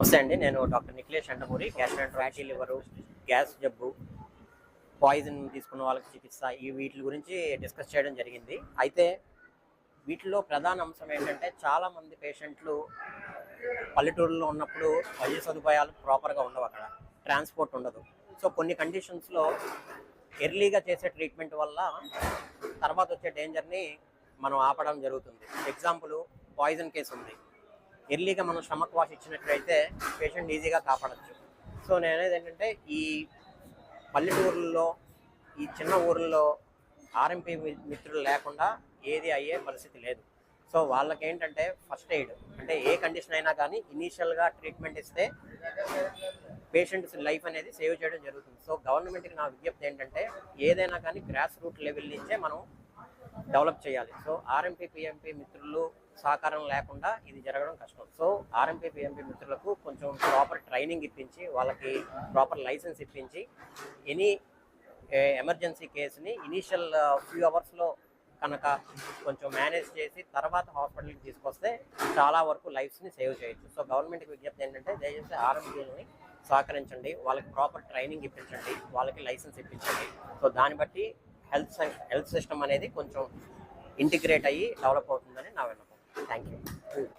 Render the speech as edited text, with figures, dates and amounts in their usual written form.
నమస్తే అండి. నేను డాక్టర్ నిఖిలేష్ అండమూరి, గ్యాస్ట్రాంట్ ఫ్యాటీ లివరు, గ్యాస్ జబ్బు, పాయిజన్ తీసుకున్న వాళ్ళకి చికిత్స వీటి గురించి డిస్కస్ చేయడం జరిగింది. అయితే వీటిలో ప్రధాన అంశం ఏంటంటే చాలామంది పేషెంట్లు పల్లెటూరులో ఉన్నప్పుడు వైద్య సదుపాయాలు ప్రాపర్గా ఉండవు, అక్కడ ట్రాన్స్పోర్ట్ ఉండదు. సో కొన్ని కండిషన్స్లో ఎర్లీగా చేసే ట్రీట్మెంట్ వల్ల తర్వాత వచ్చే డేంజర్ని మనం ఆపడం జరుగుతుంది. ఎగ్జాంపుల్, పాయిజన్ కేసు ఉంది. ఎర్లీగా మనం స్టమక్ వాష్ ఇచ్చినట్లయితే పేషెంట్ ఈజీగా కాపాడచ్చు. సో నేను అనేది ఏంటంటే, ఈ పల్లెటూరుల్లో, ఈ చిన్న ఊర్లలో ఆర్ఎంపీ మిత్రులు లేకుండా ఏది అయ్యే పరిస్థితి లేదు. సో వాళ్ళకి ఏంటంటే ఫస్ట్ ఎయిడ్ అంటే ఏ కండిషన్ అయినా కానీ ఇనీషియల్గా ట్రీట్మెంట్ ఇస్తే పేషెంట్స్ లైఫ్ అనేది సేవ్ చేయడం జరుగుతుంది. సో గవర్నమెంట్కి నా విజ్ఞప్తి ఏంటంటే, ఏదైనా కానీ గ్రాస్ రూట్ లెవెల్ నుంచే మనం డెవలప్ చేయాలి. సో ఆర్ఎంపీ పిఎంపీ మిత్రులు సహకారం లేకుండా ఇది జరగడం కష్టం. సో ఆర్ఎంపీ పిఎంపీ మిత్రులకు కొంచెం ప్రాపర్ ట్రైనింగ్ ఇప్పించి, వాళ్ళకి ప్రాపర్ లైసెన్స్ ఇప్పించి, ఎనీ ఎమర్జెన్సీ కేసుని ఇనీషియల్ ఫ్యూ అవర్స్లో కనుక కొంచెం మేనేజ్ చేసి తర్వాత హాస్పిటల్కి తీసుకొస్తే చాలా వరకు లైఫ్స్ని సేవ్ చేయొచ్చు. సో గవర్నమెంట్కి విజ్ఞప్తి ఏంటంటే, దయచేసి ఆర్ఎంపీలని సహకరించండి, వాళ్ళకి ప్రాపర్ ట్రైనింగ్ ఇప్పించండి, వాళ్ళకి లైసెన్స్ ఇప్పించండి. సో దాన్ని బట్టి హెల్త్ సిస్టమ్ అనేది కొంచెం ఇంటిగ్రేట్ అయ్యి డెవలప్ అవుతుందని నా విన్నపం. Thank you.